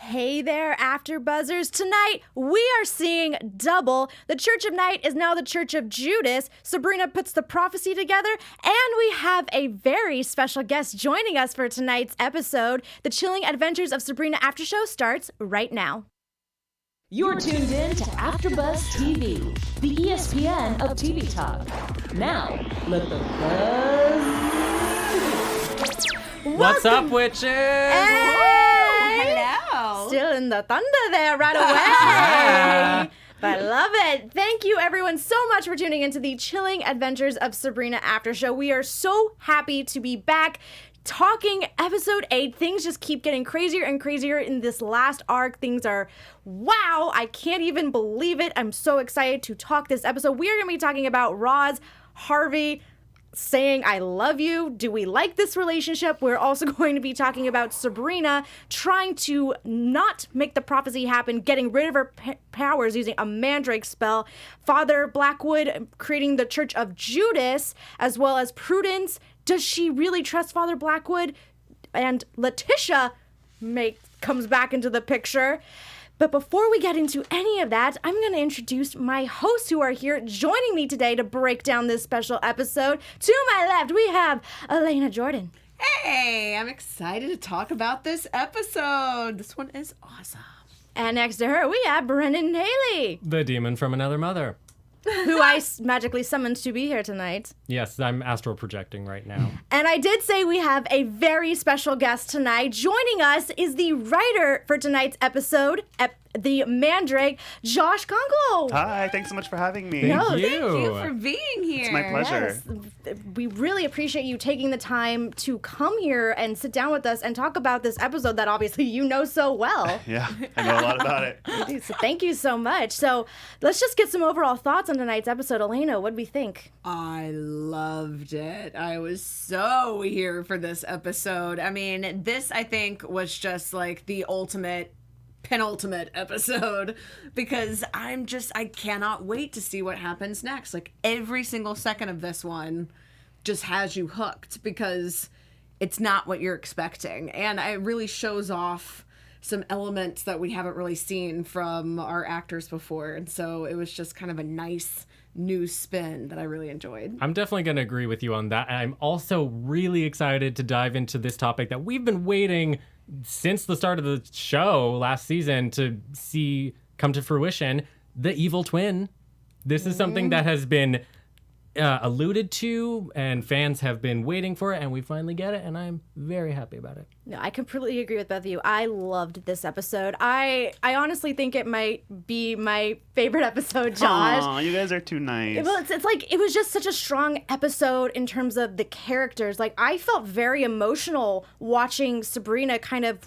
Hey there, AfterBuzzers. Tonight, we are seeing double. The Church of Night is now the Church of Judas. Sabrina puts the prophecy together, and we have a very special guest joining us for tonight's episode. The chilling adventures of Sabrina After Show starts right now. You're tuned in to AfterBuzz TV, the ESPN of TV talk. Now, let the buzz begin. What's up, witches? Hello. Still in the thunder there right away. But I love it. Thank you, everyone, so much for tuning into the chilling adventures of Sabrina After Show. We are so happy to be back talking episode 8. Things just keep getting crazier and crazier in this last arc. Things are, wow, I can't even believe it. I'm so excited to talk this episode. We are going to be talking about Roz, Harvey saying, I love you. Do we like this relationship? We're also going to be talking about Sabrina trying to not make the prophecy happen, getting rid of her powers using a Mandrake spell. Father Blackwood creating the Church of Judas, as well as Prudence. Does she really trust Father Blackwood? And Letitia comes back into the picture. But before we get into any of that, I'm going to introduce my hosts who are here joining me today to break down this special episode. To my left, we have Elena Jordan. Hey, I'm excited to talk about this episode. This one is awesome. And next to her, we have Brendan Haley, The demon from another mother. who I magically summoned to be here tonight. Yes, I'm astral projecting right now. And I did say we have a very special guest tonight. Joining us is the writer for tonight's episode, the Mandrake, Josh Conkle. Hi, thanks so much for having me. Thank you. Thank you for being here. It's my pleasure. Yes, we really appreciate you taking the time to come here and sit down with us and talk about this episode that obviously you know so well. Yeah, I know a lot about it. So thank you so much. So let's just get some overall thoughts on tonight's episode. Elena, what do we think? I loved it. I was so here for this episode. I mean, this, I think, was just like the penultimate episode, because I cannot wait to see what happens next. Like, every single second of this one just has you hooked, because it's not what you're expecting. And it really shows off some elements that we haven't really seen from our actors before. And so it was just kind of a nice new spin that I really enjoyed. I'm definitely going to agree with you on that. And I'm also really excited to dive into this topic that we've been waiting since the start of the show last season to see come to fruition, the evil twin. This is something that has been alluded to, and fans have been waiting for it, and we finally get it, and I'm very happy about it. No, I completely agree with both of you. I loved this episode. I honestly think it might be my favorite episode, Josh. Aw, you guys are too nice. Well, it's like, it was just such a strong episode in terms of the characters. Like, I felt very emotional watching Sabrina kind of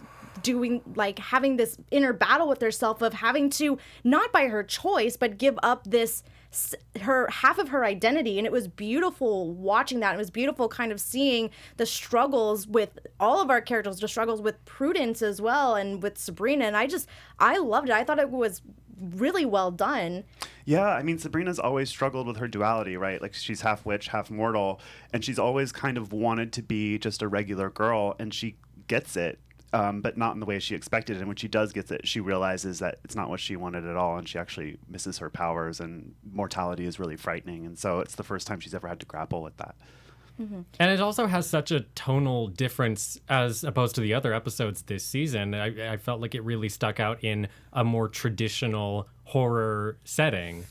doing, like, having this inner battle with herself of having to, not by her choice, but give up this half of her identity. And it was beautiful watching that. It was beautiful kind of seeing the struggles with all of our characters, the struggles with Prudence as well, and with Sabrina. And I loved it. I thought it was really well done. Yeah, I mean, Sabrina's always struggled with her duality, right? Like, she's half witch, half mortal, and she's always kind of wanted to be just a regular girl, and she gets it. But not in the way she expected. And when she does get it, she realizes that it's not what she wanted at all, and she actually misses her powers, and mortality is really frightening. And so it's the first time she's ever had to grapple with that. Mm-hmm. And it also has such a tonal difference as opposed to the other episodes this season. I felt like it really stuck out in a more traditional horror setting.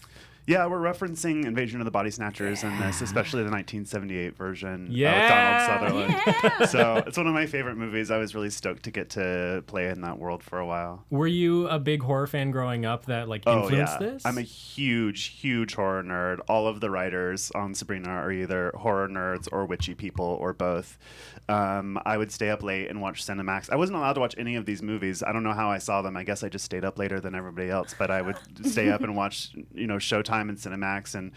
Yeah, we're referencing Invasion of the Body Snatchers in this, especially the 1978 version with Yeah. Donald Sutherland. Yeah. So it's one of my favorite movies. I was really stoked to get to play in that world for a while. Were you a big horror fan growing up that influenced this? I'm a huge horror nerd. All of the writers on Sabrina are either horror nerds or witchy people or both. I would stay up late and watch Cinemax. I wasn't allowed to watch any of these movies. I don't know how I saw them. I guess I just stayed up later than everybody else, but I would stay up and watch, Showtime and Cinemax and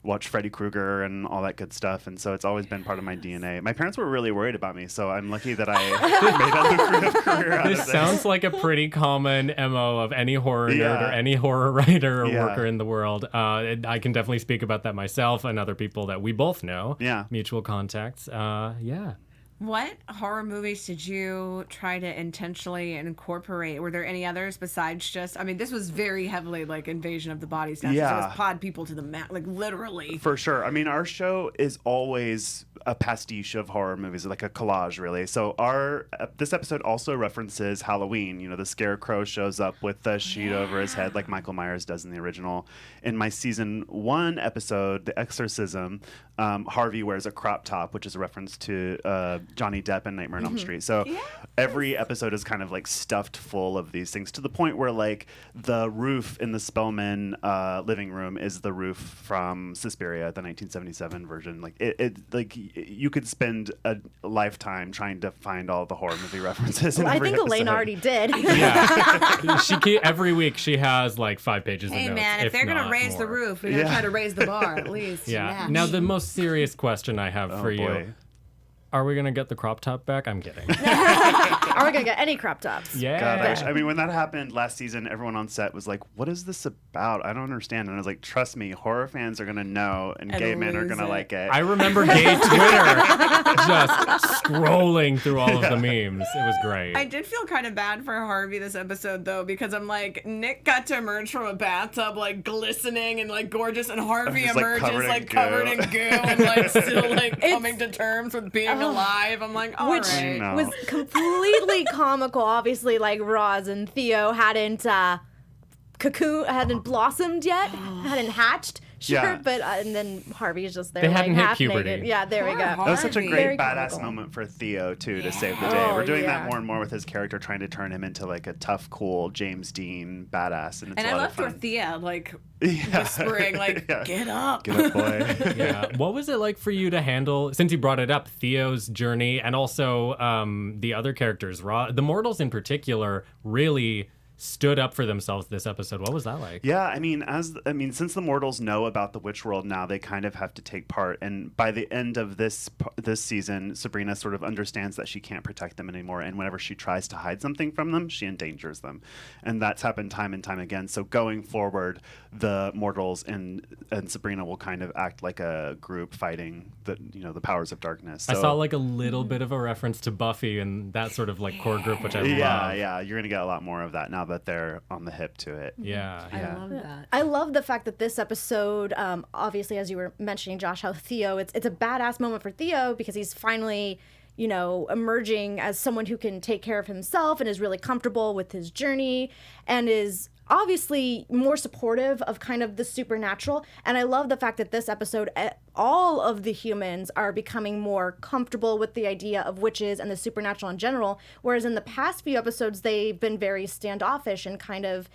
watch Freddy Krueger and all that good stuff. And so it's always been part of my DNA. My parents were really worried about me, so I'm lucky that I made a lucrative career out of this. This sounds like a pretty common MO of any horror nerd or any horror writer or worker in the world. I can definitely speak about that myself and other people that we both know. Yeah. Mutual contacts. What horror movies did you try to intentionally incorporate? Were there any others besides just, I mean, this was very heavily like Invasion of the Body Snatchers. Yeah. It was pod people to the mat, like literally. For sure. I mean, our show is always a pastiche of horror movies, like a collage, really. So this episode also references Halloween. You know, the scarecrow shows up with the sheet over his head, like Michael Myers does in the original. In my season 1 episode, The Exorcism, Harvey wears a crop top, which is a reference to Johnny Depp and Nightmare on Elm Street. So every episode is kind of like stuffed full of these things, to the point where like the roof in the Spellman living room is the roof from Suspiria, the 1977 version. Like like you could spend a lifetime trying to find all the horror movie references. Well, I think Elaine already did. Yeah. Every week she has like 5 pages of notes. Hey man, if they're gonna raise the roof, we gotta try to raise the bar at least. Yeah. Now the most serious question I have for you. Boy. Are we going to get the crop top back? I'm kidding. Are we going to get any crop tops? Yeah. I mean, when that happened last season, everyone on set was like, what is this about? I don't understand. And I was like, trust me, horror fans are going to know, and gay men are going to like it. I remember gay Twitter just scrolling through all of the memes. It was great. I did feel kind of bad for Harvey this episode, though, because I'm like, Nick got to emerge from a bathtub, like, glistening and, like, gorgeous, and Harvey Just, like, emerges, like, covered in covered in goo and, like, still, like, coming to terms with being alive. I'm like, all Which right. No. was completely comical. Obviously, like Roz and Theo hadn't blossomed yet, hadn't hatched. Sure, Yeah. but and then Harvey's just there, They like hadn't hit half puberty. naked. Yeah, there we go. That was such a Harvey. great Very badass comical. moment for Theo, too, to save the day. Oh, We're doing yeah. that more and more with his character, trying to turn him into, like, a tough, cool James Dean badass. And it's And a I lot love of fun. Dorothea, like, Yeah. whispering, like, Yeah. get up. Get up, boy. Yeah. What was it like for you to handle, since you brought it up, Theo's journey and also the other characters, the mortals in particular, really stood up for themselves this episode. What was that like? Yeah, I mean, since the mortals know about the witch world now, they kind of have to take part. And by the end of this season, Sabrina sort of understands that she can't protect them anymore. And whenever she tries to hide something from them, she endangers them. And that's happened time and time again. So going forward, the mortals and Sabrina will kind of act like a group fighting the powers of darkness. So, I saw like a little bit of a reference to Buffy and that sort of like core group, which I love. Yeah, you're gonna get a lot more of that now that they're on the hip to it. Yeah. I love that. I love the fact that this episode, obviously, as you were mentioning, Josh, how Theo, it's a badass moment for Theo because he's finally, emerging as someone who can take care of himself and is really comfortable with his journey and is obviously more supportive of kind of the supernatural. And I love the fact that this episode, all of the humans are becoming more comfortable with the idea of witches and the supernatural in general, whereas in the past few episodes, they've been very standoffish and kind of,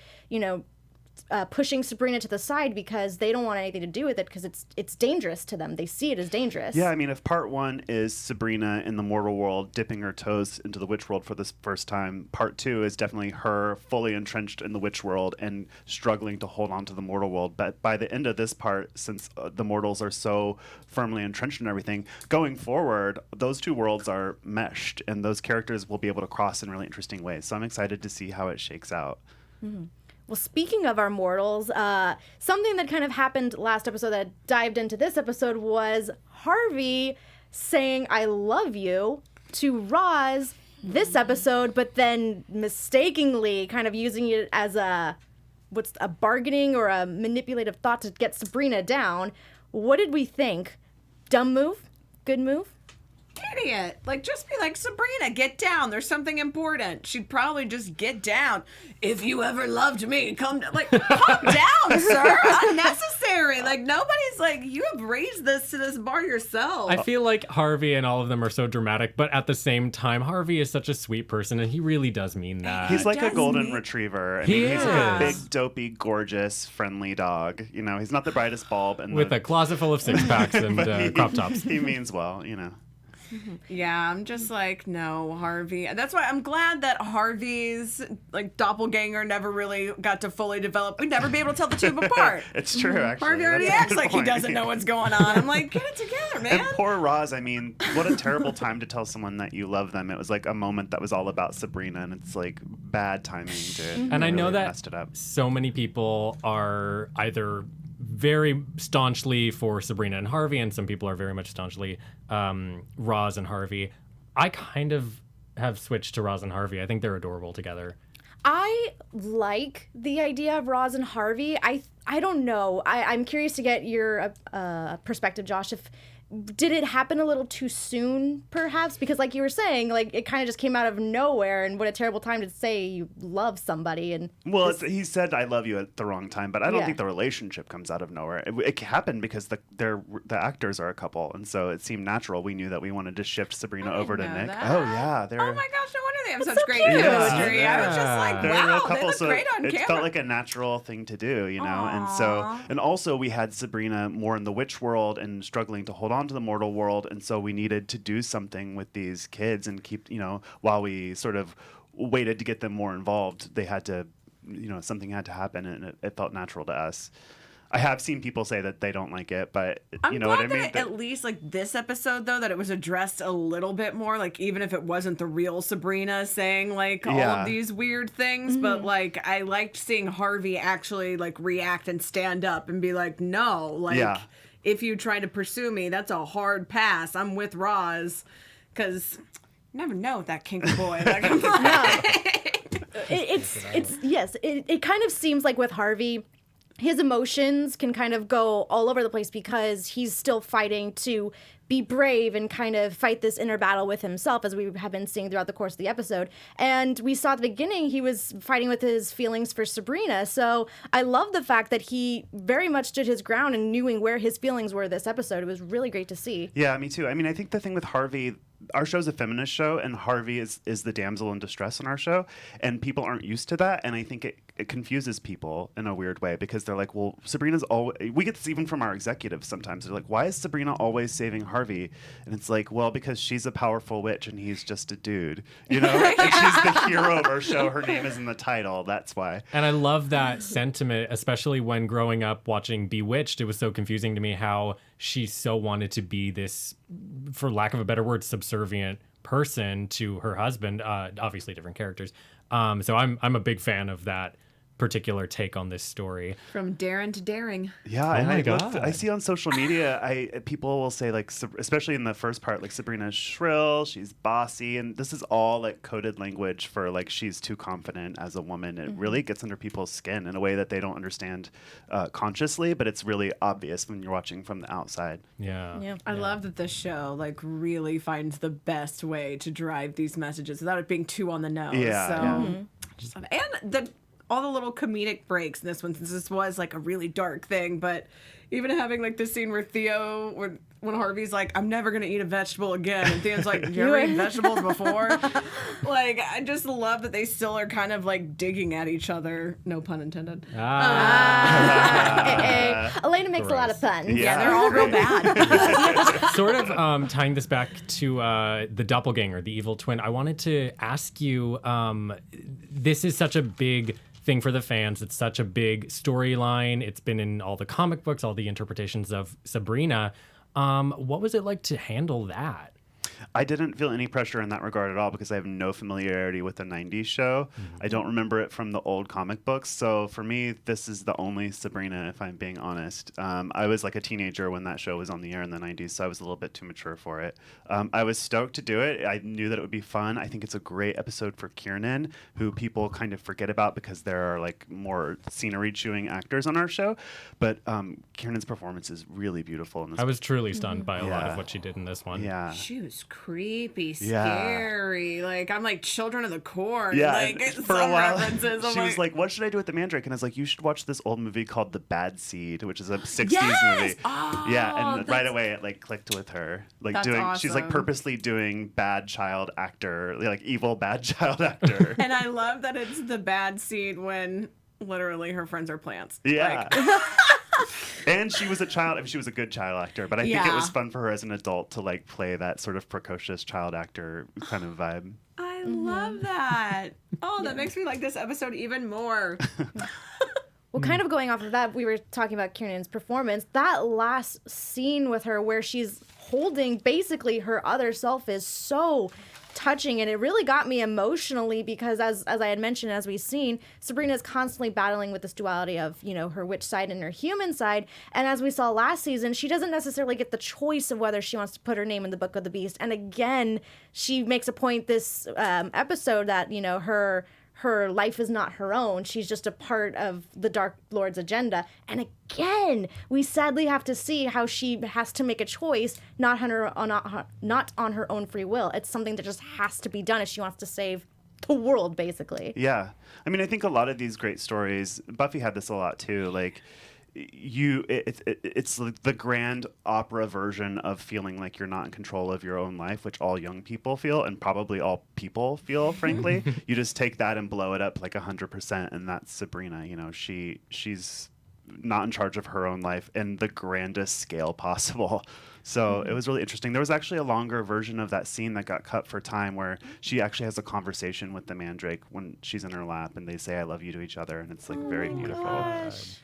pushing Sabrina to the side because they don't want anything to do with it because it's dangerous to them. They see it as dangerous. Yeah, I mean, if part 1 is Sabrina in the mortal world dipping her toes into the witch world for the first time, part 2 is definitely her fully entrenched in the witch world and struggling to hold on to the mortal world. But by the end of this part, since the mortals are so firmly entrenched in everything, going forward, those two worlds are meshed and those characters will be able to cross in really interesting ways. So I'm excited to see how it shakes out. Mm-hmm. Well, speaking of our mortals, something that kind of happened last episode that dived into this episode was Harvey saying, I love you to Roz this episode, but then mistakenly kind of using it as a bargaining or a manipulative thought to get Sabrina down. What did we think? Dumb move? Good move? Idiot. Like, just be like, Sabrina, get down. There's something important. She'd probably just get down. If you ever loved me, calm down, sir. Unnecessary. Like, nobody's like, you have raised this to this bar yourself. I feel like Harvey and all of them are so dramatic, but at the same time, Harvey is such a sweet person, and he really does mean that. He's like a does golden he? retriever. He He's a is. big, dopey, gorgeous, friendly dog. He's not the brightest bulb. With a closet full of six-packs and but crop tops. He means well, Yeah, I'm just like, no, Harvey. That's why I'm glad that Harvey's like doppelganger never really got to fully develop. We'd never be able to tell the two apart. It's true, actually. Harvey already That's a acts good like point. he doesn't know what's going on. I'm like, get it together, man. And poor Roz, I mean, what a terrible time to tell someone that you love them. It was like a moment that was all about Sabrina, and it's like bad timing to And I know really that messed it up. so many people are either very staunchly for Sabrina and Harvey, and some people are very much staunchly Roz and Harvey. I kind of have switched to Roz and Harvey. I think they're adorable together. I like the idea of Roz and Harvey. I don't know. I'm curious to get your perspective, Josh. Did it happen a little too soon, perhaps? Because like you were saying, like it kind of just came out of nowhere, and what a terrible time to say you love somebody. And well, he said "I love you" at the wrong time, but I don't Yeah. think the relationship comes out of nowhere. It happened because the actors are a couple, and so it seemed natural. We knew that we wanted to shift Sabrina over to know Nick. that. Oh yeah, they're Oh my gosh, no wonder they have such so great cute. chemistry. I was just like, they're a real wow, couple. they look So great on it camera. felt like a natural thing to do, you know. Aw. And also we had Sabrina more in the witch world and struggling to hold on to the mortal world, and so we needed to do something with these kids and keep, while we sort of waited to get them more involved, they had to, something had to happen, and it felt natural to us. I have seen people say that they don't like it, but I'm you know glad what I mean? that at least like this episode though, that it was addressed a little bit more, like even if it wasn't the real Sabrina saying like all Yeah. of these weird things, but like I liked seeing Harvey actually like react and stand up and be like, no, like Yeah. if you try to pursue me, that's a hard pass. I'm with Roz, because you never know with that kinky boy. Like, I'm like, it kind of seems like with Harvey, his emotions can kind of go all over the place because he's still fighting to be brave and kind of fight this inner battle with himself, as we have been seeing throughout the course of the episode. And we saw at the beginning he was fighting with his feelings for Sabrina. So I love the fact that he very much stood his ground and knew where his feelings were this episode. It was really great to see. Yeah, me too. I mean, I think the thing with Harvey, our show's a feminist show, and Harvey is the damsel in distress in our show, and people aren't used to that, and I think it confuses people in a weird way, because they're like, well, Sabrina's always, we get this even from our executives sometimes, they're like, why is Sabrina always saving Harvey? And it's like, well, because she's a powerful witch and he's just a dude, and she's the hero of our show, her name is in the title, that's why. And I love that sentiment, especially when growing up watching Bewitched. It was so confusing to me how she so wanted to be this, for lack of a better word, subservient person to her husband. Obviously different characters. So I'm a big fan of that particular take on this story. from daring to daring. Yeah, Oh and my God. I see on social media, people will say, like, especially in the first part, like, Sabrina's shrill, she's bossy, and this is all like coded language for like she's too confident as a woman. It really gets under people's skin in a way that they don't understand consciously, but it's really obvious when you're watching from the outside. Yeah. I love that this show like really finds the best way to drive these messages without it being too on the nose. Yeah, So yeah. just love it. And all the little comedic breaks in this one, since this was like a really dark thing, but even having like this scene where when Harvey's like, I'm never gonna eat a vegetable again, and Theo's like, did you ever eat vegetables before? Like, I just love that they still are kind of like digging at each other, no pun intended. Elena makes a lot of puns. Yeah, they're all real bad. Sort of tying this back to the doppelganger, the evil twin, I wanted to ask you, this is such a big thing for the fans. It's such a big storyline. It's been in all the comic books, all the interpretations of Sabrina. What was it like to handle that? I didn't feel any pressure in that regard at all because I have no familiarity with the 90s show. I don't remember it from the old comic books. So for me, this is the only Sabrina, if I'm being honest. I was like a teenager when that show was on the air in the 90s, so I was a little bit too mature for it. I was stoked to do it. I knew that it would be fun. I think it's a great episode for Kiernan, who people kind of forget about because there are like more scenery-chewing actors on our show. But Kiernan's performance is really beautiful in this. I was truly stunned by a lot Yeah. of what she did in this one. Yeah. She was creepy, Yeah. scary. Like, I'm like Children of the Corn. Yeah, Like, and it's for a some while, references. I'm she was like, what should I do with the Mandrake? And I was like, you should watch this old movie called The Bad Seed, which is a 60s Yes! movie. Oh, yeah, and right that's- away it like clicked with her. Like That's she's like awesome. purposely doing bad child actor, like evil bad child actor. And I love that it's the bad seed when literally her friends are plants. Yeah. Like, And she was a child, she was a good child actor, but I think it Yeah. was fun for her as an adult to like play that sort of precocious child actor kind of vibe. I love that. Oh, that makes me like this episode even more. Well, kind of going off of that, we were talking about Kiernan's performance. That last scene with her where she's holding basically her other self is so touching, and it really got me emotionally because as I had mentioned, as we've seen, Sabrina is constantly battling with this duality of, you know, her witch side and her human side. And as we saw last season, she doesn't necessarily get the choice of whether she wants to put her name in the Book of the Beast. And again, she makes a point this episode that, you know, her life is not her own. She's just a part of the Dark Lord's agenda. And again, we sadly have to see how she has to make a choice, not on her own free will. It's something that just has to be done if she wants to save the world, basically. Yeah. I mean, I think a lot of these great stories, Buffy had this a lot too, like, it's like the grand opera version of feeling like you're not in control of your own life, which all young people feel, and probably all people feel, frankly. You just take that and blow it up like 100%, and that's Sabrina. You know, she's not in charge of her own life in the grandest scale possible. So it was really interesting. There was actually a longer version of that scene that got cut for time where she actually has a conversation with the Mandrake when she's in her lap and they say I love you to each other, and it's like very beautiful.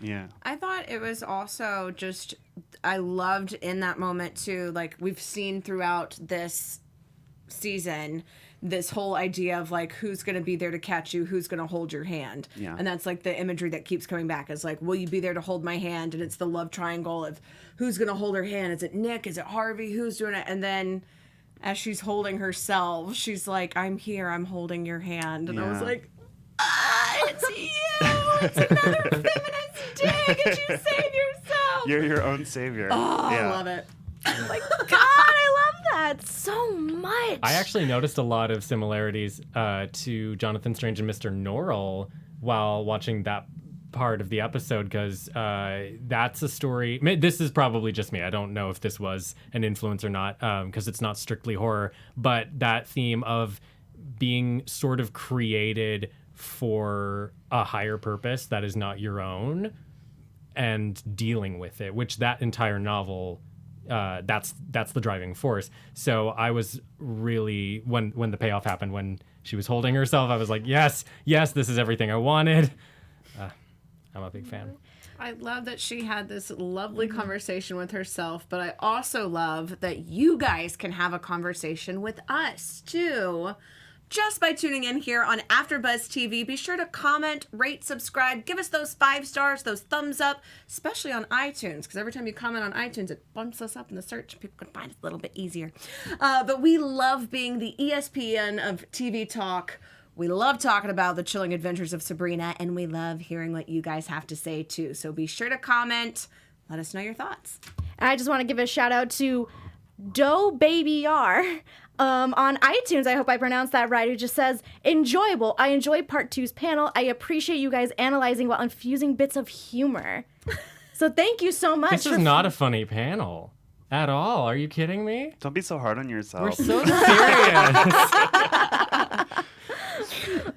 Yeah. I thought it was also just, I loved in that moment too, like we've seen throughout this season, this whole idea of like who's going to be there to catch you, who's going to hold your hand. Yeah. And that's like the imagery that keeps coming back. Is like, will you be there to hold my hand? And it's the love triangle of who's going to hold her hand. Is it Nick? Is it Harvey? Who's doing it? And then as she's holding herself, she's like, I'm here, I'm holding your hand. And I was like, it's you. It's another feminist dig, and you save yourself. You're your own savior. Oh, yeah. I love it. Oh my God, I love that so much. I actually noticed a lot of similarities to Jonathan Strange and Mr. Norrell while watching that part of the episode, because that's a story. This is probably just me. I don't know if this was an influence or not, because it's not strictly horror, but that theme of being sort of created for a higher purpose that is not your own and dealing with it, which that entire novel, that's the driving force. So I was really, when the payoff happened, when she was holding herself, I was like, yes, this is everything I wanted. I'm a big fan. I love that she had this lovely conversation with herself, but I also love that you guys can have a conversation with us too. Just by tuning in here on AfterBuzz TV, be sure to comment, rate, subscribe, give us those 5 stars, those thumbs up, especially on iTunes, because every time you comment on iTunes, it bumps us up in the search and people can find us a little bit easier. But we love being the ESPN of TV talk. We love talking about the chilling adventures of Sabrina, and we love hearing what you guys have to say too. So be sure to comment. Let us know your thoughts. And I just want to give a shout out to Doe Baby R. On iTunes, I hope I pronounced that right, who just says, enjoyable. I enjoyed part 2's panel. I appreciate you guys analyzing while infusing bits of humor. So thank you so much. This is not a funny panel at all. Are you kidding me? Don't be so hard on yourself. We're so serious.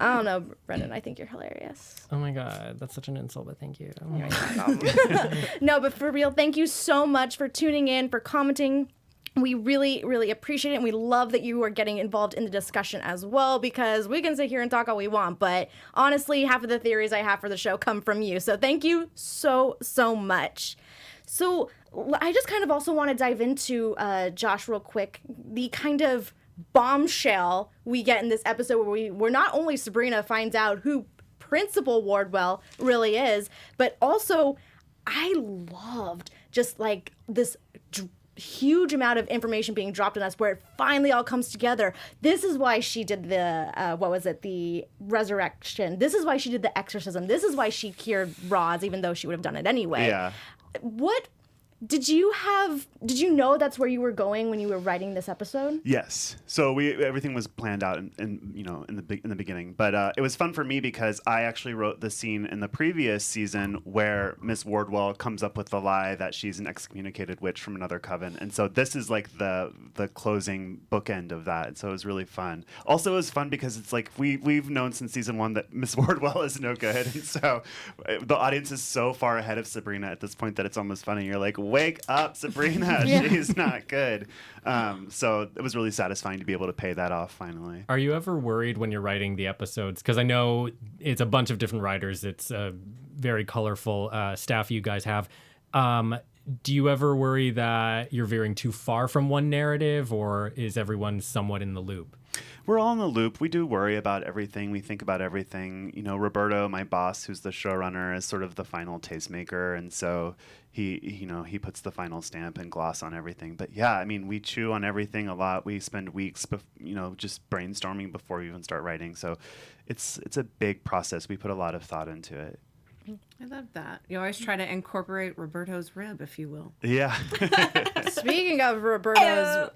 I don't know, Brendan. I think you're hilarious. Oh my God, that's such an insult, but thank you. No, but for real, thank you so much for tuning in, for commenting. We really, really appreciate it, and we love that you are getting involved in the discussion as well, because we can sit here and talk all we want, but honestly, half of the theories I have for the show come from you. So thank you so, so much. So I just kind of also want to dive into, Josh, real quick, the kind of bombshell we get in this episode where not only Sabrina finds out who Principal Wardwell really is, but also I loved just like this huge amount of information being dropped on us where it finally all comes together. This is why she did the resurrection. This is why she did the exorcism. This is why she cured Roz, even though she would have done it anyway. Yeah. What did you know that's where you were going when you were writing this episode? Yes. So everything was planned out in the beginning, but it was fun for me because I actually wrote the scene in the previous season where Miss Wardwell comes up with the lie that she's an excommunicated witch from another coven, and so this is like the closing bookend of that. So it was really fun. Also, it was fun because it's like we've known since season 1 that Miss Wardwell is no good, and so the audience is so far ahead of Sabrina at this point that it's almost funny. You're like, wake up, Sabrina. Yeah. She's not good. So it was really satisfying to be able to pay that off finally. Are you ever worried when you're writing the episodes? Because I know it's a bunch of different writers. It's a very colorful staff you guys have. Do you ever worry that you're veering too far from one narrative, or is everyone somewhat in the loop? We're all in the loop. We do worry about everything. We think about everything. You know, Roberto, my boss, who's the showrunner, is sort of the final tastemaker, and so he puts the final stamp and gloss on everything. But yeah, I mean, we chew on everything a lot. We spend weeks, just brainstorming before we even start writing. So it's a big process. We put a lot of thought into it. I love that. You always try to incorporate Roberto's rib, if you will. Yeah. Speaking of Roberto's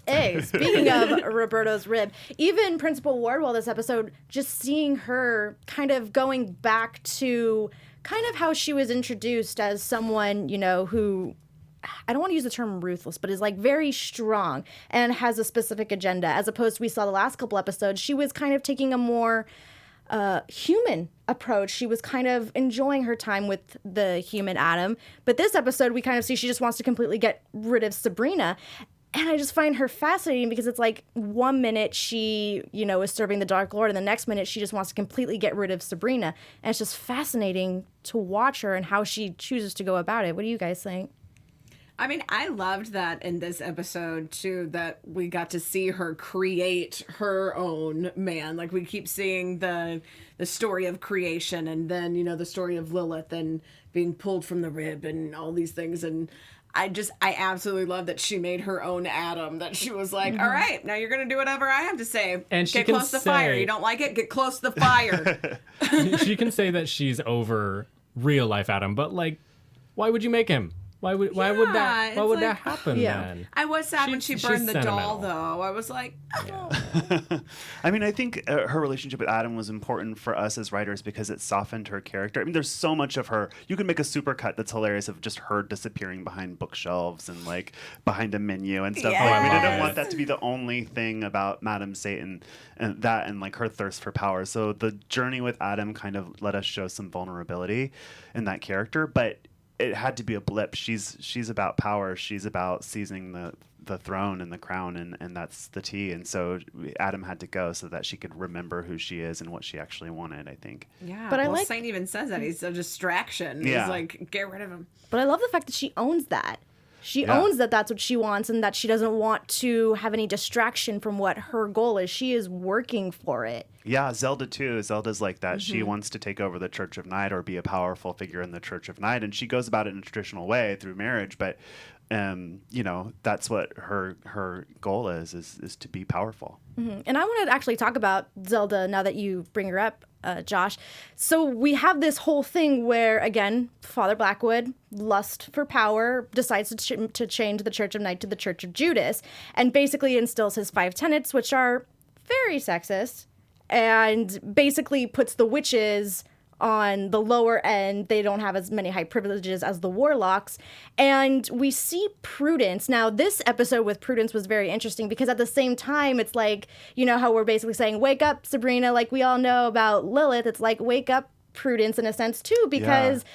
rib, even Principal Wardwell this episode, just seeing her kind of going back to kind of how she was introduced as someone, who, I don't want to use the term ruthless, but is like very strong and has a specific agenda, as opposed to we saw the last couple episodes. She was kind of taking a more human approach. She was kind of enjoying her time with the human Adam. But this episode, we kind of see she just wants to completely get rid of Sabrina. And I just find her fascinating because it's like 1 minute she, is serving the Dark Lord, and the next minute she just wants to completely get rid of Sabrina. And it's just fascinating to watch her and how she chooses to go about it. What do you guys think? I mean, I loved that in this episode, too, that we got to see her create her own man. Like, we keep seeing the story of creation and then, the story of Lilith and being pulled from the rib and all these things. And I absolutely love that she made her own Adam, that she was like, all right, now you're going to do whatever I have to say. And she get can close to the fire. You don't like it? Get close to the fire. She can say that she's over real life Adam, but like, why would you make him? Why would that happen then? I was sad when she burned the doll, though. I was like, oh. I mean, I think her relationship with Adam was important for us as writers because it softened her character. I mean, there's so much of her. You can make a supercut that's hilarious of just her disappearing behind bookshelves and like behind a menu and stuff. Yeah. Like, we didn't want that to be the only thing about Madame Satan and like her thirst for power. So the journey with Adam kind of let us show some vulnerability in that character, but it had to be a blip. She's about power. She's about seizing the throne and the crown, and that's the tea. And so Adam had to go so that she could remember who she is and what she actually wanted, I think. Yeah, but Saint even says that. He's a distraction. Yeah. He's like, get rid of him. But I love the fact that she owns that. She owns that that's what she wants and that she doesn't want to have any distraction from what her goal is. She is working for it. Yeah, Zelda too. Zelda's like that. She wants to take over the Church of Night or be a powerful figure in the Church of Night, and she goes about it in a traditional way through marriage, but that's what her goal is to be powerful. Mm-hmm. And I want to actually talk about Zelda now that you bring her up, Josh. So we have this whole thing where, again, Father Blackwood, lust for power, decides to change the Church of Night to the Church of Judas, and basically instills his 5 tenets, which are very sexist, and basically puts the witches on the lower end. They don't have as many high privileges as the warlocks. And we see Prudence. Now, this episode with Prudence was very interesting because at the same time, it's like, how we're basically saying, wake up, Sabrina, like we all know about Lilith. It's like, wake up, Prudence, in a sense, too, because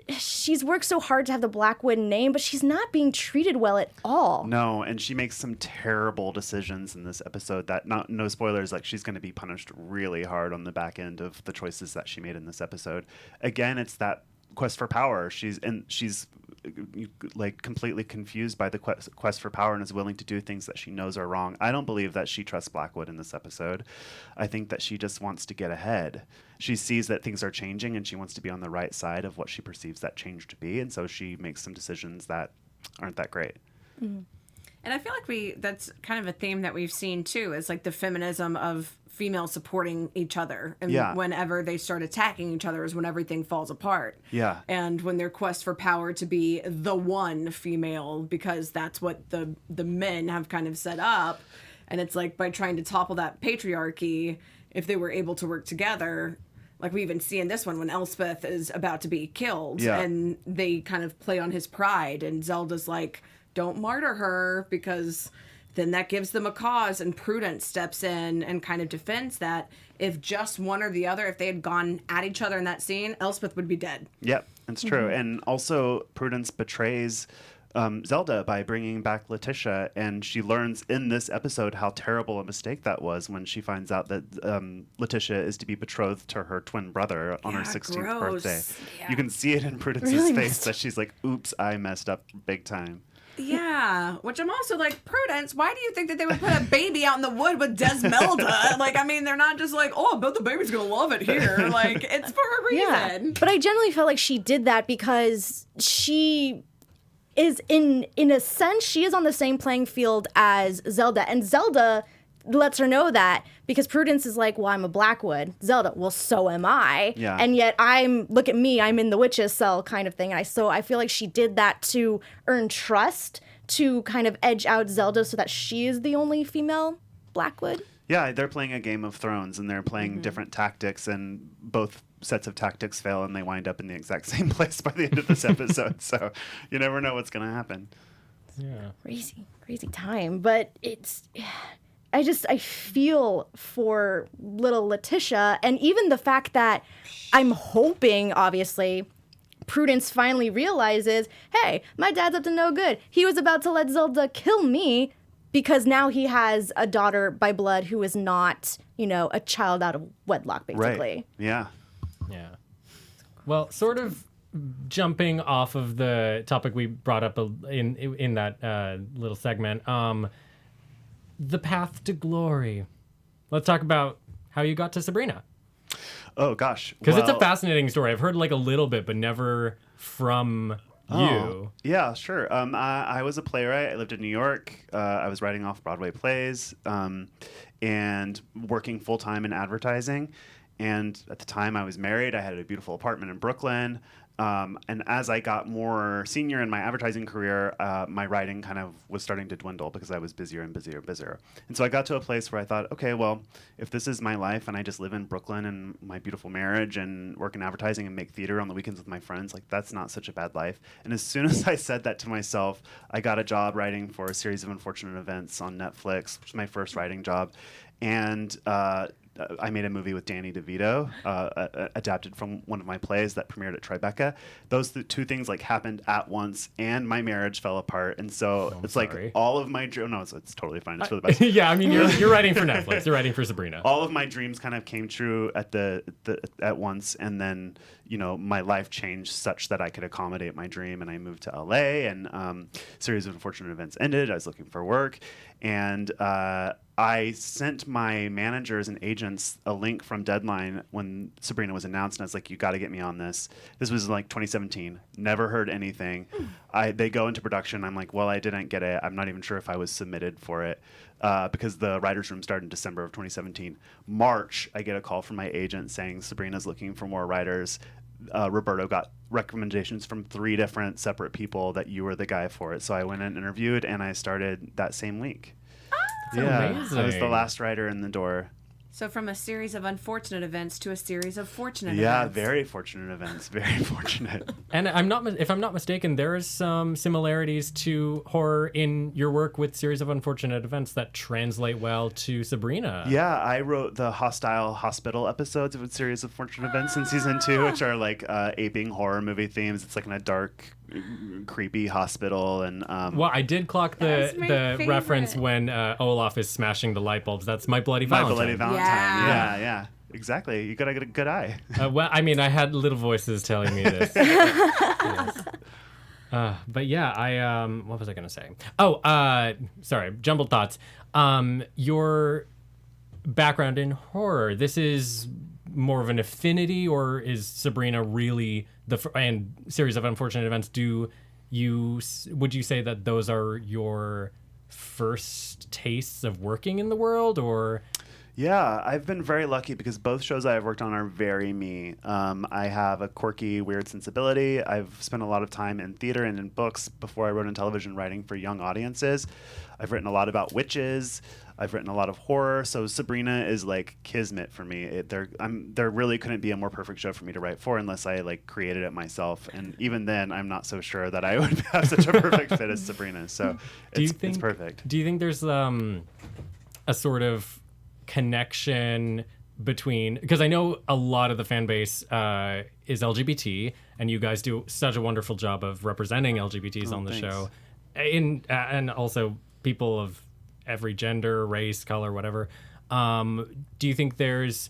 she's worked so hard to have the Blackwood name, but she's not being treated well at all. No, and she makes some terrible decisions in this episode that, no spoilers, like she's going to be punished really hard on the back end of the choices that she made in this episode. Again, it's that quest for power. She's like completely confused by the quest for power and is willing to do things that she knows are wrong. I don't believe that she trusts Blackwood in this episode. I think that she just wants to get ahead. She sees that things are changing and she wants to be on the right side of what she perceives that change to be, and so she makes some decisions that aren't that great. Mm-hmm. And I feel like that's kind of a theme that we've seen too, is like the feminism of females supporting each other. And whenever they start attacking each other is when everything falls apart. Yeah. And when their quest for power to be the one female, because that's what the men have kind of set up. And it's like by trying to topple that patriarchy, if they were able to work together, like we even see in this one when Elspeth is about to be killed and they kind of play on his pride, and Zelda's like, don't martyr her because then that gives them a cause, and Prudence steps in and kind of defends that. If just one or the other, if they had gone at each other in that scene, Elspeth would be dead. Yep, that's true. And also Prudence betrays Zelda by bringing back Letitia, and she learns in this episode how terrible a mistake that was when she finds out that Letitia is to be betrothed to her twin brother on her 16th birthday. Yeah. You can see it in Prudence's face that she's like, oops, I messed up big time. Yeah, which I'm also like, Prudence, why do you think that they would put a baby out in the wood with Desmelda? Like, I mean, they're not just like, oh, I bet the baby's gonna love it here. Like, it's for a reason. But I generally felt like she did that because she is, in a sense, she is on the same playing field as Zelda. And Zelda lets her know that, because Prudence is like, well, I'm a Blackwood. Zelda, well, so am I. Yeah. And yet look at me, I'm in the witch's cell kind of thing. And I feel like she did that to earn trust, to kind of edge out Zelda so that she is the only female Blackwood. Yeah, they're playing a Game of Thrones, and they're playing different tactics, and both sets of tactics fail, and they wind up in the exact same place by the end of this episode. So you never know what's going to happen. Yeah. Crazy time. But I feel for little Letitia, and even the fact that I'm hoping, obviously, Prudence finally realizes, hey, my dad's up to no good. He was about to let Zelda kill me because now he has a daughter by blood who is not, a child out of wedlock, basically. Right. Yeah. Yeah. Well, sort of jumping off of the topic we brought up in that little segment, the path to glory. Let's talk about how you got to Sabrina. Oh, gosh. Because it's a fascinating story. I've heard like a little bit, but never from you. Yeah, sure. I was a playwright. I lived in New York. I was writing off-Broadway plays and working full-time in advertising. And at the time I was married. I had a beautiful apartment in Brooklyn. And as I got more senior in my advertising career, my writing kind of was starting to dwindle because I was busier and busier and busier. And so I got to a place where I thought, okay, well, if this is my life and I just live in Brooklyn and my beautiful marriage and work in advertising and make theater on the weekends with my friends, like that's not such a bad life. And as soon as I said that to myself, I got a job writing for a series of unfortunate events on Netflix, which was my first writing job. And I made a movie with Danny DeVito, adapted from one of my plays that premiered at Tribeca. Those two things like happened at once, and my marriage fell apart. And so it's sorry. like all of my dreams. No, it's totally fine. It's for the best. Yeah, I mean, you're writing for Netflix. You're writing for Sabrina. All of my dreams kind of came true at once, and then my life changed such that I could accommodate my dream, and I moved to LA. And series of unfortunate events ended. I was looking for work, and I sent my managers and agents a link from Deadline when Sabrina was announced, and I was like, you got to get me on this. This was like 2017. Never heard anything. They go into production. I'm like, well, I didn't get it. I'm not even sure if I was submitted for it because the writer's room started in December of 2017. March, I get a call from my agent saying Sabrina's looking for more writers. Roberto got recommendations from 3 different separate people that you were the guy for it. So I went and interviewed, and I started that same week. Amazing. I was the last writer in the door. So from a series of unfortunate events to a series of fortunate events. Yeah, very fortunate events. Very fortunate. And if I'm not mistaken, there is some similarities to horror in your work with series of unfortunate events that translate well to Sabrina. Yeah, I wrote the Hostile Hospital episodes of a series of fortunate events in season 2, which are like aping horror movie themes. It's like in a dark, creepy hospital. And well, I did clock the favorite. reference when Olaf is smashing the light bulbs. That's My Bloody Valentine. My Bloody Valentine. Yeah. Exactly. You gotta get a good eye. Well, I mean, I had little voices telling me this. Yes. But yeah, what was I gonna say? Oh, sorry, jumbled thoughts. Your background in horror. This is more of an affinity, or is Sabrina really and series of unfortunate events? Would you say that those are your first tastes of working in the world, or? Yeah, I've been very lucky because both shows I've worked on are very me. I have a quirky, weird sensibility. I've spent a lot of time in theater and in books before I wrote in television writing for young audiences. I've written a lot about witches. I've written a lot of horror. So Sabrina is like kismet for me. There really couldn't be a more perfect show for me to write for unless I like created it myself. And even then, I'm not so sure that I would have such a perfect fit as Sabrina. So it's perfect. Do you think there's a sort of connection between, because I know a lot of the fan base is LGBT, and you guys do such a wonderful job of representing LGBTs on the show, and also people of every gender, race, color, whatever. Do you think there's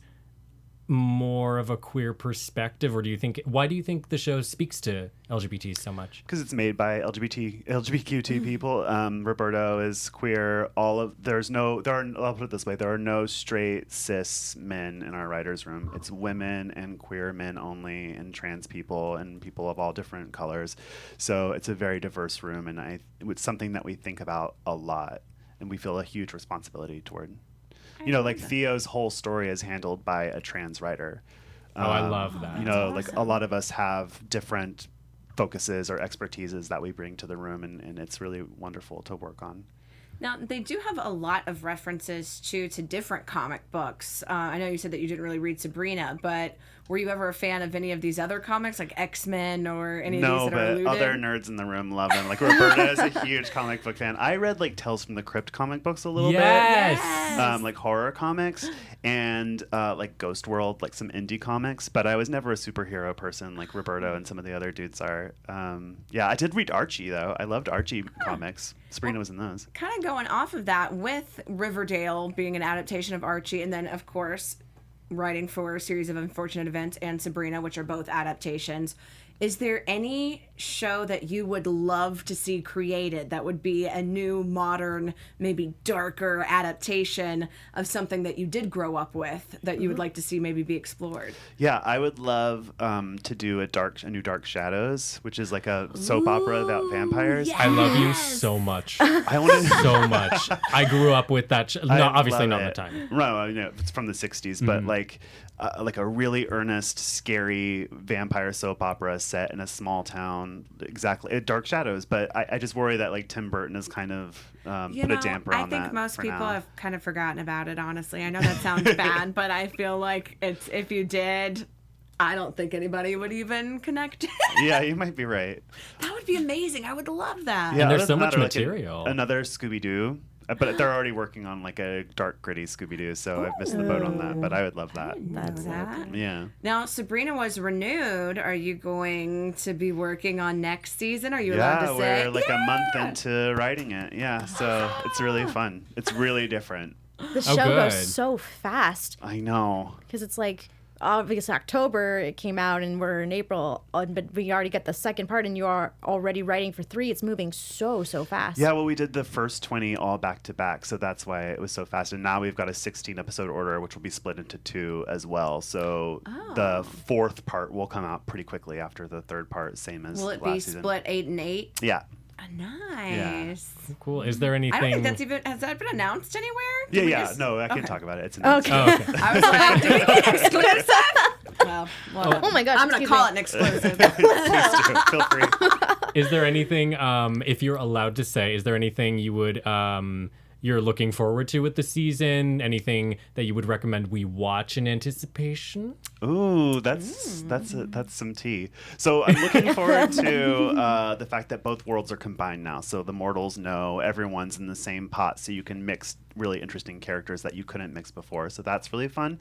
more of a queer perspective, or why do you think the show speaks to LGBTs so much? Because it's made by LGBTQ people. Roberto is queer. I'll put it this way: there are no straight cis men in our writers' room. It's women and queer men only, and trans people and people of all different colors. So it's a very diverse room, and it's something that we think about a lot, and we feel a huge responsibility toward. Like Theo's whole story is handled by a trans writer. I love that. Like a lot of us have different focuses or expertises that we bring to the room, and it's really wonderful to work on. Now, they do have a lot of references to different comic books. I know you said that you didn't really read Sabrina, but were you ever a fan of any of these other comics, like X-Men or any of these that are alluded? No, but other nerds in the room love them. Like, Roberta is a huge comic book fan. I read, like, Tales from the Crypt comic books a little bit. Like horror comics, and, like, Ghost World, like, some indie comics. But I was never a superhero person like Roberto and some of the other dudes are. I did read Archie, though. I loved Archie comics. Sabrina was in those. Kind of going off of that, with Riverdale being an adaptation of Archie, and then, of course, writing for A Series of Unfortunate Events and Sabrina, which are both adaptations. Is there any show that you would love to see created that would be a new, modern, maybe darker adaptation of something that you did grow up with that you would like to see maybe be explored? Yeah, I would love to do a new Dark Shadows, which is like a soap opera about vampires. I love you so much. I want to so much. I grew up with that. Obviously not it. the time. No, it's from the 60s, but like a really earnest, scary vampire soap opera set in a small town. Exactly, Dark Shadows. But I just worry that like Tim Burton has kind of put a damper on that. I think most people now. have kind of forgotten about it. Honestly, I know that sounds bad, but I feel like if you did, I don't think anybody would even connect it. Yeah, you might be right. That would be amazing. I would love that. Yeah, and there's so much material. Another Scooby-Doo. But they're already working on like a dark, gritty Scooby-Doo, so I've missed the boat on that. But I would love that. That's that. Yeah. Now, Sabrina was renewed. Are you going to be working on next season? Are you allowed to say? Yeah, we're like a month into writing it. Yeah, so it's really fun. It's really different. The show goes so fast. I know. Because it's like, obviously October it came out and we're in April, but we already got the second part and you are already writing for 3. It's moving so fast. Yeah, well, we did the first 20 all back to back, so that's why it was so fast. And now we've got a 16 episode order, which will be split into 2 as well. So the 4th part will come out pretty quickly after the 3rd part, same as Will it last be season. split 8 and 8? Yeah. Nice. Yeah. Cool. Is there anything? I don't think that's even. Has that been announced anywhere? Yeah. No, I can talk about it. It's announced. Okay. I was like, do we get exclusive? Well, Oh my gosh. I'm going to call it an exclusive. Please do. Feel free. Is there anything, if you're allowed to say, is there anything you would you're looking forward to with the season? Anything that you would recommend we watch in anticipation? Ooh, that's some tea. So I'm looking forward to the fact that both worlds are combined now. So the mortals know everyone's in the same pot, so you can mix really interesting characters that you couldn't mix before. So that's really fun.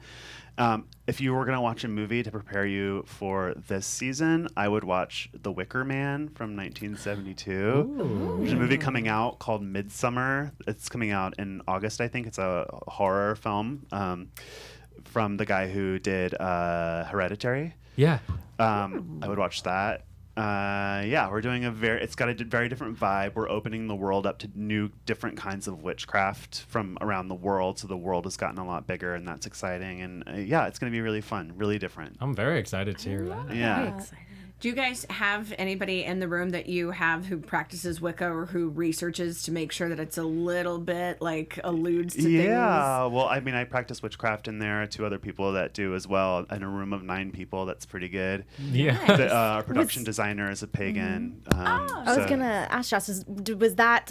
If you were going to watch a movie to prepare you for this season, I would watch The Wicker Man from 1972. There's a movie coming out called Midsummer. It's coming out in August, I think. It's a horror film from the guy who did Hereditary. Yeah. I would watch that. We're doing it's got a very different vibe. We're opening the world up to new, different kinds of witchcraft from around the world. So the world has gotten a lot bigger, and that's exciting. And it's going to be really fun, really different. I'm very excited to hear that. Yeah. Do you guys have anybody in the room that you have who practices Wicca or who researches to make sure that it's a little bit like alludes to things? Yeah, well, I mean, I practice witchcraft in there. 2 other people that do as well. In a room of 9 people, that's pretty good. Yeah. Our production designer is a pagan. I was going to ask Josh, was that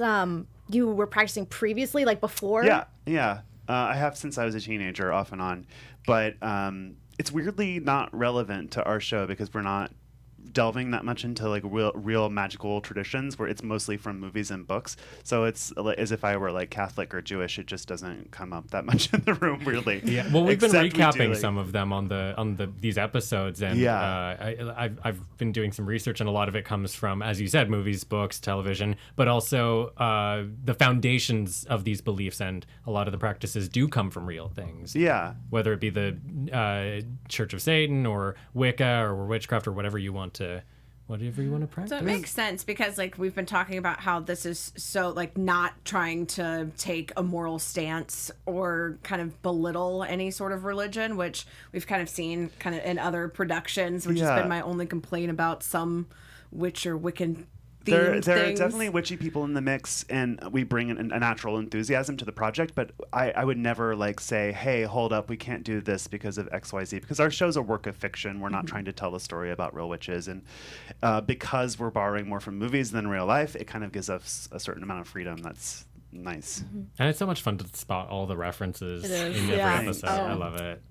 you were practicing previously, like before? Yeah. I have since I was a teenager, off and on. But it's weirdly not relevant to our show because we're not delving that much into like real magical traditions, where it's mostly from movies and books. So it's as if I were like Catholic or Jewish. It just doesn't come up that much in the room, really. Yeah, well, we've been Except we do, recapping like- some of them on these episodes, and I've been doing some research, and a lot of it comes from, as you said, movies, books, television, but also the foundations of these beliefs, and a lot of the practices do come from real things. Yeah. Whether it be the Church of Satan or Wicca or witchcraft or whatever you want to practice. So it makes sense because like we've been talking about how this is so like not trying to take a moral stance or kind of belittle any sort of religion, which we've kind of seen kind of in other productions, which has been my only complaint about some witch or Wiccan There are things. definitely witchy people in the mix, and we bring a natural enthusiasm to the project, but I would never like say, hey, hold up, we can't do this because of XYZ, because our show's a work of fiction. We're not trying to tell a story about real witches, and because we're borrowing more from movies than real life, it kind of gives us a certain amount of freedom that's nice. And it's so much fun to spot all the references It is, in every yeah. episode. I love it.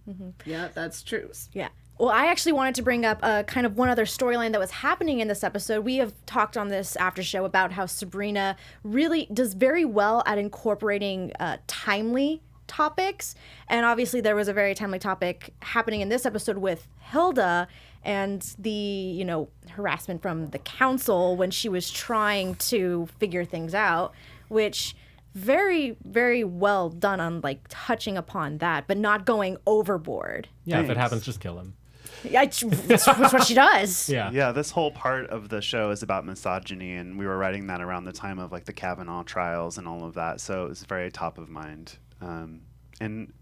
Yeah, that's true. Yeah. Well, I actually wanted to bring up kind of one other storyline that was happening in this episode. We have talked on this after show about how Sabrina really does very well at incorporating timely topics. And obviously there was a very timely topic happening in this episode with Hilda and the, harassment from the council when she was trying to figure things out, which very, very well done on like touching upon that, but not going overboard. Yeah, if it Thanks. happens, just kill him. Yeah, it's what she does. Yeah. Yeah, this whole part of the show is about misogyny, and we were writing that around the time of like the Kavanaugh trials and all of that, so it was very top of mind. And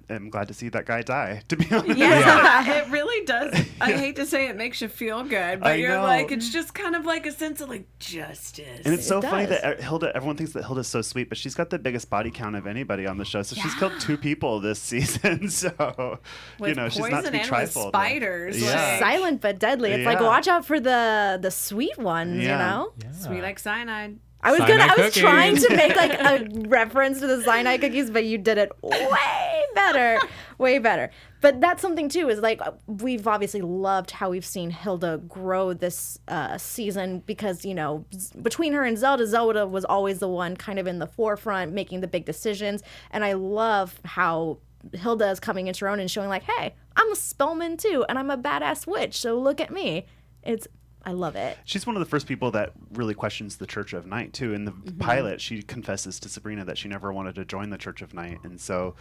I'm glad to see that guy die, to be honest. Yeah, it really does. I hate to say it makes you feel good, but I you're know. like, it's just kind of like a sense of like justice. And it's so It funny does. that everyone thinks that Hilda's so sweet, but she's got the biggest body count of anybody on the show. So she's killed 2 people this season. So, With she's not to poison be and with trifled with. spiders, Yeah. like- Silent but deadly. It's like Yeah. watch out for the sweet ones, Yeah. Sweet like cyanide. I was Cyanide cookies. trying to make like a reference to the cyanide cookies, but you did it way better. Way better. But that's something too, is like we've obviously loved how we've seen Hilda grow this season because, between her and Zelda was always the one kind of in the forefront making the big decisions. And I love how Hilda is coming into her own and showing like, hey, I'm a spellman too, and I'm a badass witch, so look at me. I love it. She's one of the first people that really questions the Church of Night, too. In the pilot, she confesses to Sabrina that she never wanted to join the Church of Night. And so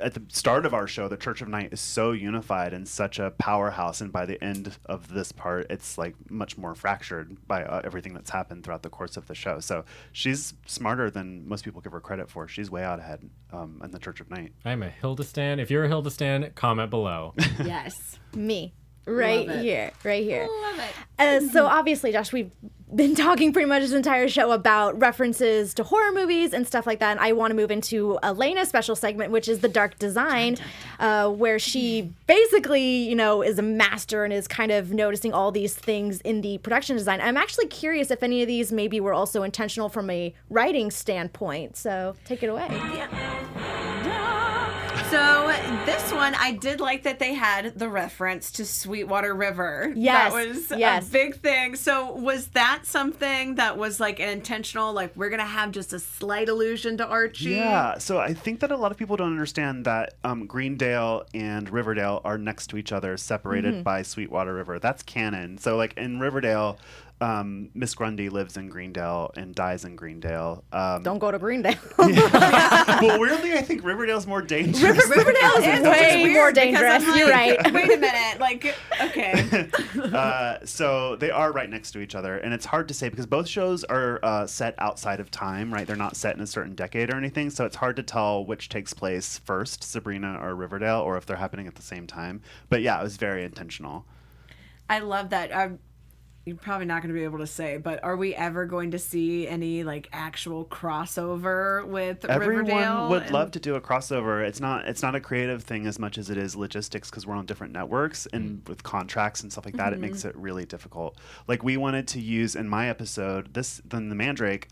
at the start of our show, the Church of Night is so unified and such a powerhouse. And by the end of this part, it's like much more fractured by everything that's happened throughout the course of the show. So she's smarter than most people give her credit for. She's way out ahead in the Church of Night. I'm a Hilda stan. If you're a Hilda stan, comment below. Yes. Me. Right Love it. here. Right here. Love it. So obviously, Josh, we've been talking pretty much this entire show about references to horror movies and stuff like that. And I want to move into Elena's special segment, which is the dark design, where she basically, is a master and is kind of noticing all these things in the production design. I'm actually curious if any of these maybe were also intentional from a writing standpoint. So take it away. So this one, I did like that they had the reference to Sweetwater River. Yes, That was yes. a big thing. So was that something that was like an intentional, like we're going to have just a slight allusion to Archie? Yeah, so I think that a lot of people don't understand that Greendale and Riverdale are next to each other, separated by Sweetwater River. That's canon. So, like in Riverdale, Miss Grundy lives in Greendale and dies in Greendale. Don't go to Greendale. Well, weirdly, I think Riverdale's more dangerous. Riverdale is way more dangerous. You're right. Wait a minute. Like, okay. So they are right next to each other, and it's hard to say because both shows are set outside of time, right? They're not set in a certain decade or anything, so it's hard to tell which takes place first, Sabrina or Riverdale, or if they're happening at the same time. But yeah, it was very intentional. I love that. You're probably not going to be able to say, but are we ever going to see any like actual crossover with Everyone Riverdale? would love to do a crossover. It's not a creative thing as much as it is logistics because we're on different networks and with contracts and stuff like that, it makes it really difficult. Like we wanted to use in my episode, the Mandrake,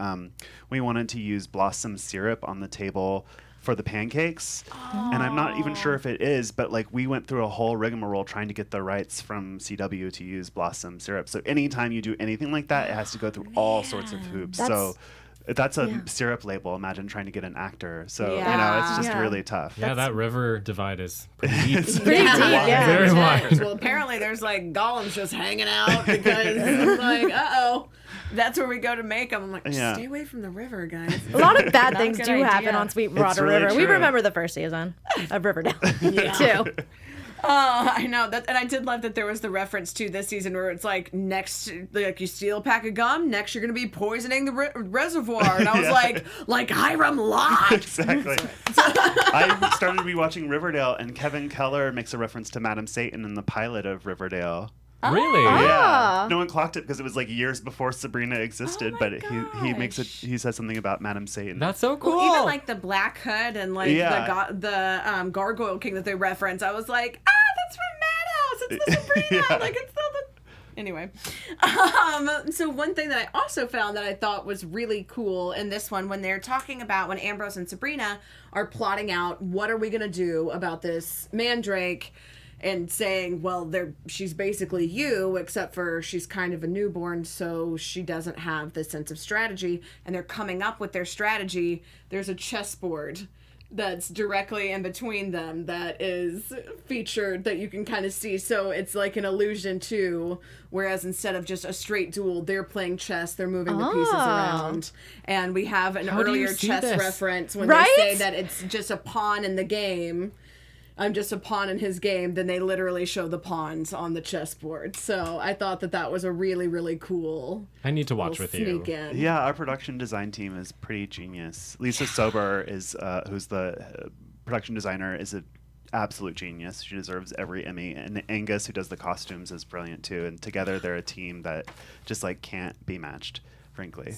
we wanted to use Blossom syrup on the table for the pancakes. And I'm not even sure if it is, but like we went through a whole rigmarole trying to get the rights from CW to use Blossom syrup. So anytime you do anything like that, it has to go through all sorts of hoops. So that's a syrup label. Imagine trying to get an actor. So, it's just really tough. Yeah, that river divide is pretty deep. Pretty deep, yeah. Very wide. Well, apparently there's like golems just hanging out because it's like, that's where we go to make them. I'm like, stay away from the river, guys. A lot of bad things good do idea. happen on Sweetwater really River. We true. remember the first season of Riverdale, too. I know that, and I did love that there was the reference to this season where it's like next, like you steal a pack of gum, next you're gonna be poisoning the reservoir, and I was like Hiram Lodge. Exactly. I started rewatching Riverdale, and Kevin Keller makes a reference to Madam Satan in the pilot of Riverdale. Really? Yeah. No one clocked it because it was like years before Sabrina existed, but gosh. he says something about Madam Satan. That's so cool. Well, even like the Black Hood and like the Gargoyle King that they reference, I was like, that's from Madhouse. It's the Sabrina. Like it's the. Anyway, so one thing that I also found that I thought was really cool in this one, when they're talking about when Ambrose and Sabrina are plotting out what are we gonna do about this Mandrake. And saying, well, she's basically you, except for she's kind of a newborn, so she doesn't have the sense of strategy. And they're coming up with their strategy. There's a chessboard that's directly in between them that is featured that you can kind of see. So it's like an illusion too, whereas instead of just a straight duel, they're playing chess, they're moving the pieces around. And we have an earlier chess reference when they say that it's just a pawn in the game. I'm just a pawn in his game, then they literally show the pawns on the chessboard. So I thought that was a really, really cool. I need to watch with you. In. Yeah, our production design team is pretty genius. Lisa Sober is, who's the production designer, is an absolute genius. She deserves every Emmy. And Angus, who does the costumes, is brilliant too. And together they're a team that just like can't be matched, frankly.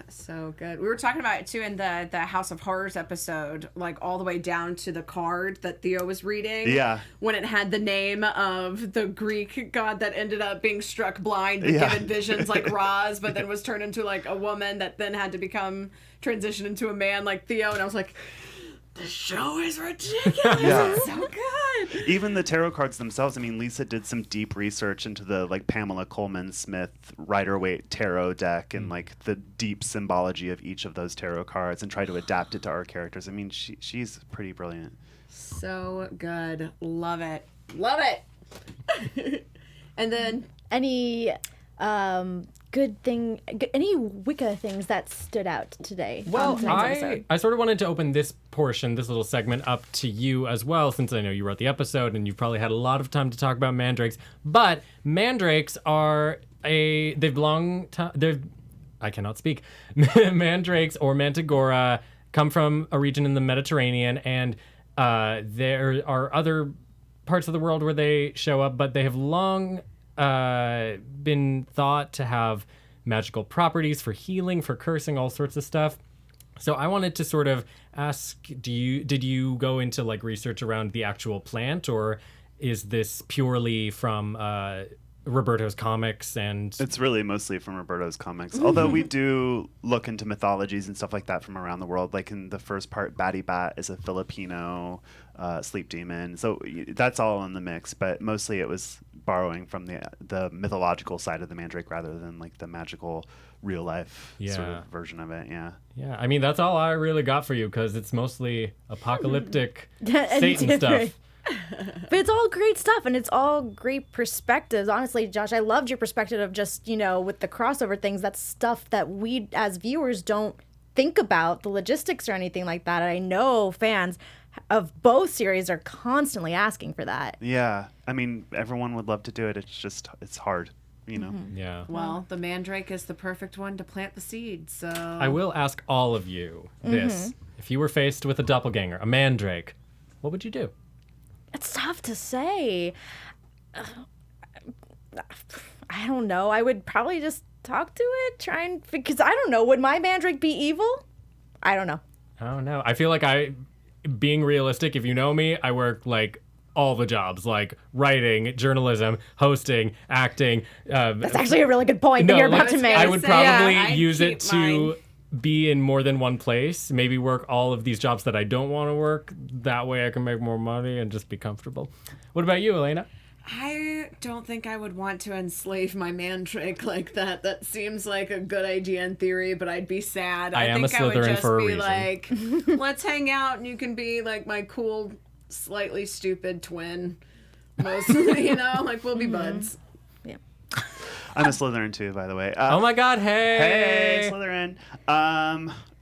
So good. We were talking about it too in the House of Horrors episode, like all the way down to the card that Theo was reading. Yeah. When it had the name of the Greek god that ended up being struck blind, but given visions like Roz, but then was turned into like a woman that then had to transition into a man like Theo. And I was like, the show is ridiculous. It's so good. Even the tarot cards themselves. I mean, Lisa did some deep research into the like Pamela Coleman Smith Rider-Waite tarot deck and like the deep symbology of each of those tarot cards and tried to adapt it to our characters. I mean, she's pretty brilliant. So good. Love it. And then Any any Wicca things that stood out today? Well, tonight's episode? I sort of wanted to open this little segment up to you as well, since I know you wrote the episode and you've probably had a lot of time to talk about mandrakes. But mandrakes are I cannot speak. Mandrakes or Mantigora come from a region in the Mediterranean, and there are other parts of the world where they show up, but they have long been thought to have magical properties for healing, for cursing, all sorts of stuff. So I wanted to sort of ask, did you go into like research around the actual plant, or is this purely from Roberto's comics? And it's really mostly from Roberto's comics, although we do look into mythologies and stuff like that from around the world. Like in the first part, Batty Bat is a Filipino sleep demon, so that's all in the mix, but mostly it was borrowing from the mythological side of the Mandrake rather than like the magical real life sort of version of it. Yeah, I mean, that's all I really got for you, because it's mostly apocalyptic Satan stuff. But it's all great stuff, and it's all great perspectives. Honestly, Josh, I loved your perspective of just, with the crossover things. That's stuff that we as viewers don't think about, the logistics or anything like that. I know fans of both series are constantly asking for that. Yeah, I mean, everyone would love to do it. It's hard, Yeah. Well, the Mandrake is the perfect one to plant the seed, so... I will ask all of you this. If you were faced with a doppelganger, a Mandrake, what would you do? It's tough to say. I don't know. I would probably just talk to it, because I don't know. Would my Mandrake be evil? I don't know. I feel like being realistic, if you know me, I work like all the jobs, like writing, journalism, hosting, acting. That's actually a really good point that you're about to make. I would probably use it to be in more than one place, maybe work all of these jobs that I don't want to work. That way I can make more money and just be comfortable. What about you, Elena? I don't think I would want to enslave my Mandrake like that. That seems like a good idea in theory, but I'd be sad. I am think a I would Slytherin just for a be reason. like, let's hang out and you can be like my cool, slightly stupid twin. Mostly, you know, like we'll be buds. I'm a Slytherin too, by the way. Oh my God! Hey, Slytherin.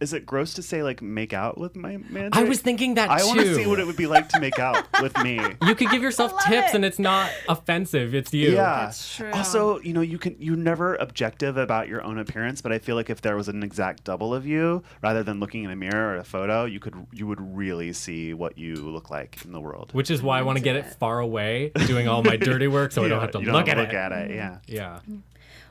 Is it gross to say like make out with my Mandrake? I was thinking that too. I want to see what it would be like to make out with me. You could give yourself tips, and it's not offensive. It's you. Yeah, That's true. Also, you know, you're never objective about your own appearance, but I feel like if there was an exact double of you, rather than looking in a mirror or a photo, you would really see what you look like in the world. Which is why I want to get it far away, doing all my dirty work, so I don't have to you look don't at look it. at it. Yeah. Yeah.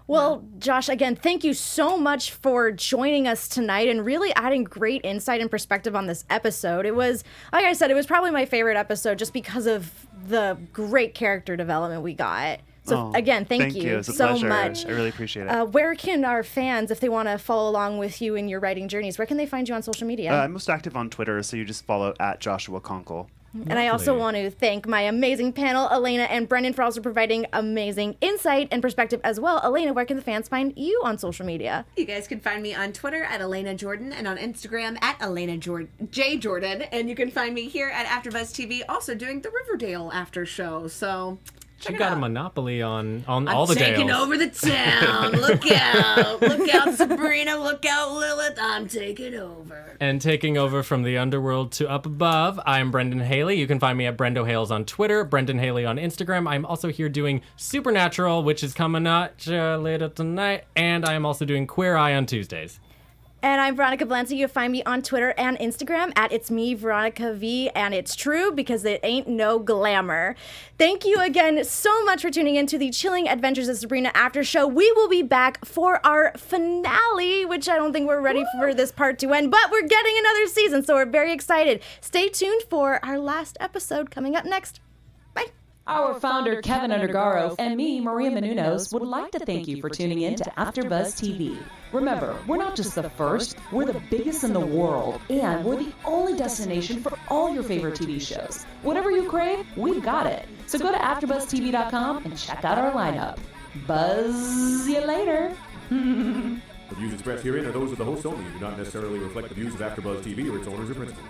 Well, Josh, again, thank you so much for joining us tonight and really adding great insight and perspective on this episode. It was, like I said, it was probably my favorite episode just because of the great character development we got. So again, thank you It's a so pleasure. much. I really appreciate it. Where can our fans, if they want to follow along with you in your writing journeys, where can they find you on social media? I'm most active on Twitter, so you just follow @JoshuaConkle. And I also want to thank my amazing panel, Elena and Brendan, for also providing amazing insight and perspective as well. Elena, where can the fans find you on social media? You guys can find me on Twitter @Elena Jordan and on Instagram @ElenaJ Jordan. And you can find me here at AfterBuzz TV, also doing the Riverdale after show. So She got a monopoly on I'm all the taking Dales. over the town. Look out. Look out, Sabrina. Look out, Lilith. I'm taking over. And taking over from the underworld to up above, I'm Brendan Haley. You can find me at Brendo Hales on Twitter, Brendan Haley on Instagram. I'm also here doing Supernatural, which is coming up later tonight. And I'm also doing Queer Eye on Tuesdays. And I'm Veronica Valencia. You can find me on Twitter and Instagram @It's Me, Veronica V. And it's true because it ain't no glamour. Thank you again so much for tuning in to the Chilling Adventures of Sabrina After Show. We will be back for our finale, which I don't think we're ready for this part to end, but we're getting another season, so we're very excited. Stay tuned for our last episode coming up next. Bye. Our founder, Keven Undergaro, and me, Maria Menounos, would like to thank you for tuning in to AfterBuzz TV. Remember, we're not just the first, we're the biggest in the world, and we're the only destination for all your favorite TV shows. Whatever you crave, we've got it. So go to AfterBuzzTV.com and check out our lineup. Buzz you later. The views expressed herein are those of the hosts only and do not necessarily reflect the views of AfterBuzz TV or its owners or principals.